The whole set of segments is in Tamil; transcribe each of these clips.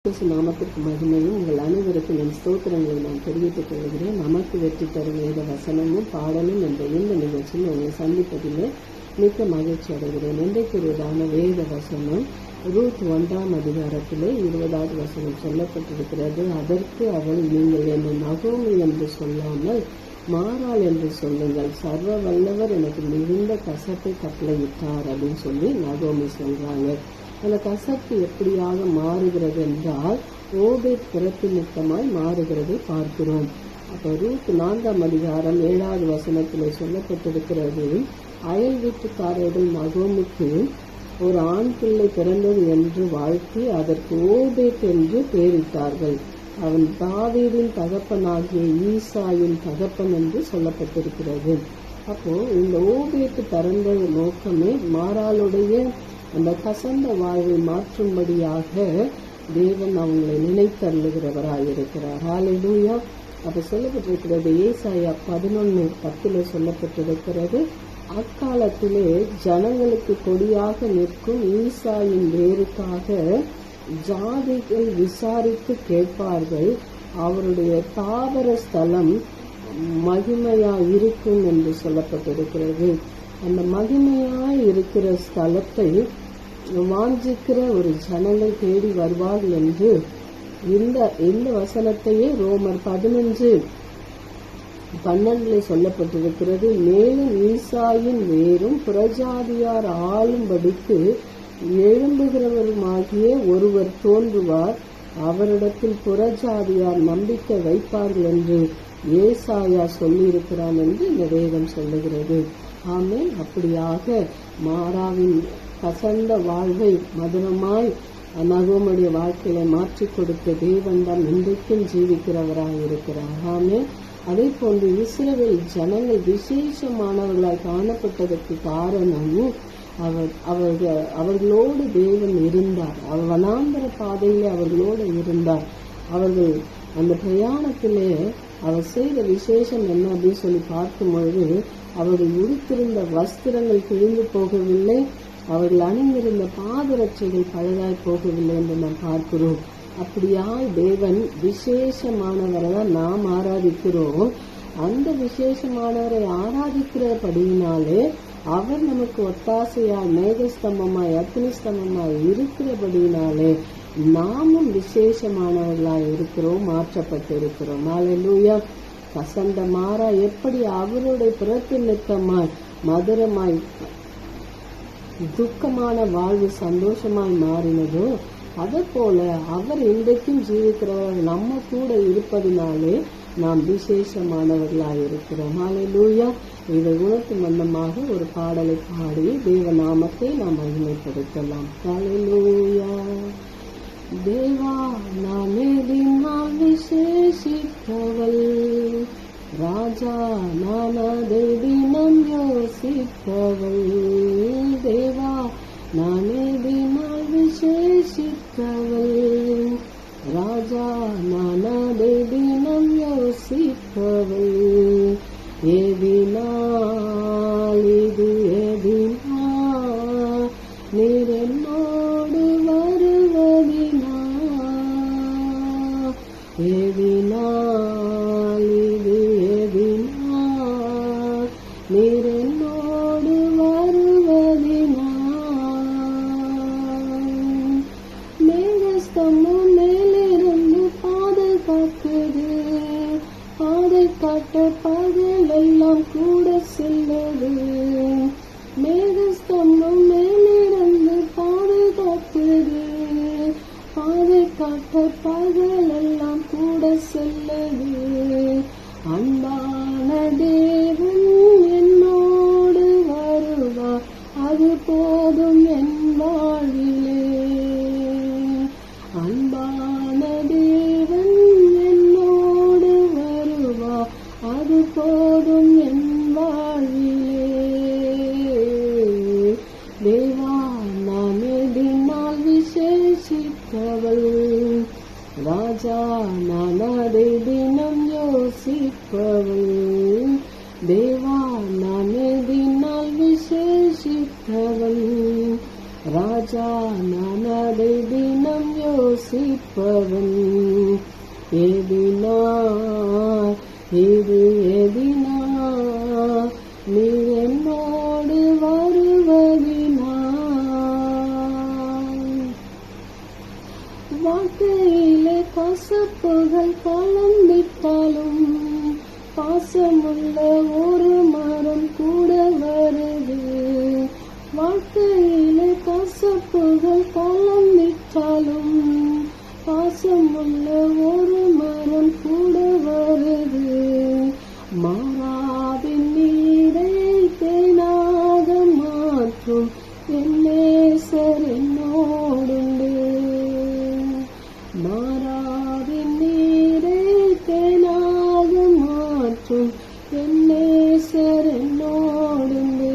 நாமத்திற்கு மகிமையும் உங்கள் அனைவருக்கும் என் ஸ்தோத்திரங்களை நான் தெரிவித்துக் கொள்கிறேன். நமக்கு வெற்றி தரும் வேத வசனமும் பாடலும் என்ற இந்த நிகழ்ச்சியில் உங்களை சந்திப்பதிலே மிக்க மகிழ்ச்சி அடைகிறேன். இன்றைக்குரியதான வேத வசனம் ரூத் 1ஆம் அதிகாரத்திலே 20வது வசனம் சொல்லப்பட்டிருக்கிறது. அதற்கு அவள், நீங்கள் என்னை நகோமி என்று சொல்லாமல் மாறாள் என்று சொல்லுங்கள், சர்வ வல்லவர் எனக்கு மிகுந்த கசப்பை கட்டளையிட்டார் அப்படின்னு சொல்லி நகோமி சொல்றாங்க. அந்த கசப்பு எப்படியாக மாறுகிறது என்றால் ஓபேத் பிறப்பு நிமித்தமாய் மாறுகிறதை பார்க்கிறோம். அப்ப ரூத் 4ஆம் அதிகாரம் 7வது வசனத்தில் சொல்லப்பட்டிருக்கிறது, அயல் வீட்டுக்காரர்கள் நகோமிக்கு ஒரு ஆண் பிள்ளை பிறந்தது என்று வாழ்த்தி அதற்கு ஓபேத் என்று பெயரிட்டார்கள். அவன் தாவீதின் தகப்பனாகிய ஈசாயின் தகப்பன் என்று சொல்லப்பட்டிருக்கிறது. அப்போ இந்த ஓபேத் பிறந்த நோக்கமே மாறாளுடைய அந்த கசந்த வாழ்வை மாற்றும்படியாக தேவன் அவங்களை நினைத்தருளுகிறவராயிருக்கிறார். ஹல்லேலூயா. அப்ப சொல்லப்பட்டிருக்கிறது ஏசாயா 11:10 சொல்லப்பட்டிருக்கிறது, அக்காலத்திலே ஜனங்களுக்கு கொடியாக நிற்கும் ஈசாயின் வேருக்காக ஜாதிகள் விசாரித்து கேட்பார்கள், அவருடைய தாவர ஸ்தலம் மகிமையா இருக்கும் என்று சொல்லப்பட்டிருக்கிறது. அந்த மகிமையாய் இருக்கிற ஸ்தலத்தை வாஞ்சிக்கிற ஒரு ஜனங்கள் தேடி வருவார்கள் என்று இந்த வசனத்தையே ரோமர் 11:12 சொல்லப்பட்டிருக்கிறது. மேலும் ஈசாயின் வேரும் புறஜாதியார் ஆளும்படிக்கு எழும்புகிறவருமாகிய ஒருவர் தோன்றுவார், அவரிடத்தில் புறஜாதியார் நம்பிக்கை வைப்பார்கள் என்று ஏசாயா சொல்லியிருக்கிறான் என்று இந்த வேதம் சொல்லுகிறது. ஆமென். அப்படியாக மாறாவின் கசந்த வாழ்வை மதுரமாய் நகோமுடைய வாழ்க்கையில மாற்றி கொடுத்த தேவன் தான் இன்றைக்கும் ஜீவிக்கிறவராய் இருக்கிறார். ஆமென். அதே போன்று இஸ்ரவேல் ஜனங்கள் விசேஷமானவர்களாய் காணப்பட்டதற்கு காரணம் அவர்களோடு தேவன் இருந்தார். வனாந்தர பாதையிலே அவர்களோடு இருந்தார். அவர்கள் அந்த பிரயாணத்திலே அவர் செய்த விசேஷம் என்ன அப்படின்னு சொல்லி பார்க்கும் பொழுது, அவர்கள் உடுத்திருந்த வஸ்திரங்கள் கிழிந்து போகவில்லை, அவர்கள் அணிந்திருந்த பாதரட்சைகள் பழுதாய் போகவில்லை என்று நாம் பார்க்கிறோம். அப்படியாய் தேவன் விசேஷமானவரை தான் நாம் ஆராதிக்கிறோம். அந்த விசேஷமானவரை ஆராதிக்கிறபடியினாலே அவர் நமக்கு ஒத்தாசையாய் மேகஸ்தம்பமாய் அக்னிஸ்தம்பமாய் இருக்கிறபடியினாலே நாமும் விசேஷமானவர்களாய் இருக்கிறோம், மாற்றப்பட்டு இருக்கிறோம். ஹல்லேலூயா. கசந்த மாறா எப்படி அவருடைய பிறப்பு நிமித்தமாய் மதுரமாய் துக்கமான வாழ்வு சந்தோஷமாய் மாறினதோ, அதே போல அவர் இன்றைக்கும் ஜீவிக்கிறவர் நம்ம கூட இருப்பதினாலே நாம் விசேஷமானவர்களாய் இருக்கிறோம். ஹல்லேலூயா. இதை உணர்த்தும் வண்ணமாக ஒரு பாடலை பாடி தேவ நாமத்தை நாம் மகிமைப்படுத்தலாம். ஹல்லேலூயா. தேவா நானே தினால் விசேஷித்தவள், ராஜா நான் அதை தினம் யோசித்தவள். தேவா நானே தினால் விசேஷித்தவள், ராஜா நான் அதை தினம் யோசித்தவள். ஏதினால் இது ஏதினால் நீர் என்னோடு வருவதினால், ஏதினால் இது ஏதினால் நீர் என்னோடு வருவதினால். மேகஸ்தம்பம் மேலிருந்து பாதுகாக்குது, பாதை காட்ட பகல் எல்லாம் கூட செல்லுது. மேகஸ்தம்பம் மேலிருந்து பாதுகாக்குது, பாதை காட்ட பகல் எல்லாம் கூட செல்லுது. அன்பான தேவன் என்னோடு வருவார், அது போதும் என் வாழ்விலே. அன்பான தேவன் என்னோடு வருவார், அது போதும் என் வாழ்விலே. தேவா நான் எதினால் விசேஷித்தவள், ராஜா நான் அதை தினம் யோசிப்பவள். தேவா நான் எதினால் விசேஷித்தவள், ராஜா நான் அதை தினம் யோசிப்பவள். காப்பவன். எதினார் இது எதினார் நீ என்னோடு வருவதினார். வாழ்க்கையிலே கசப்புகள் கலந்திட்டாலும் பாசமுள்ள ஒரு மரம் கூட வருது. வாழ்க்கையிலே கசப்புகள் கலந்திட்டாலும் பாசமுள்ள ஒரு மரம் கூட வருது. மாறாவின் நீரை தேனாக மாற்றும் என் நேசர் என்னோடுண்டு. மாறாவின் நீரை தேனாக மாற்றும் என் நேசர் என்னோடுண்டு.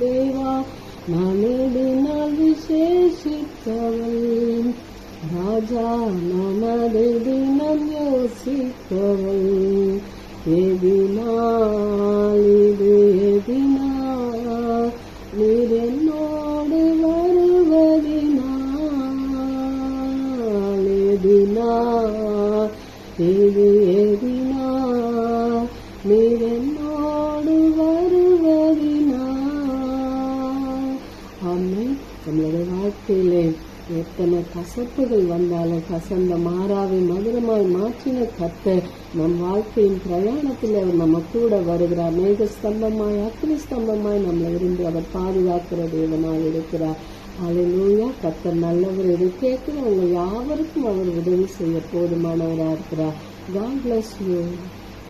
தேவா நான் எதினால் விசேஷித்தவள், ராஜா நான் அதை தினம் யோசித்தவள். எதினால் இது எதினால் நீர் என்னோடு வருவதினால். எதினால் இது எதினால் நீர் என்னோடு வருவதினால். ஆமென். நம்மளுடைய வாழ்க்கையிலே எத்தனை கசப்புகள் வந்தாலும் கசந்த மாறாவை மதுரமாய் மாற்றின கர்த்தர் நம் வாழ்க்கையின் பிரயாணத்தில் அவர் நம்ம கூட வருகிறார். மேக ஸ்தம்பமாய் அக்னி ஸ்தம்பமாய் நம்மளை இருந்து அவர் பாதுகாக்கிற தேவனாய் இருக்கிறார். அல்லேலூயா. கர்த்தர் நல்லவர். இதை கேட்கிற உங்க யாவருக்கும் அவர் உதவி செய்ய போதுமானவராக இருக்கிறார். God bless you.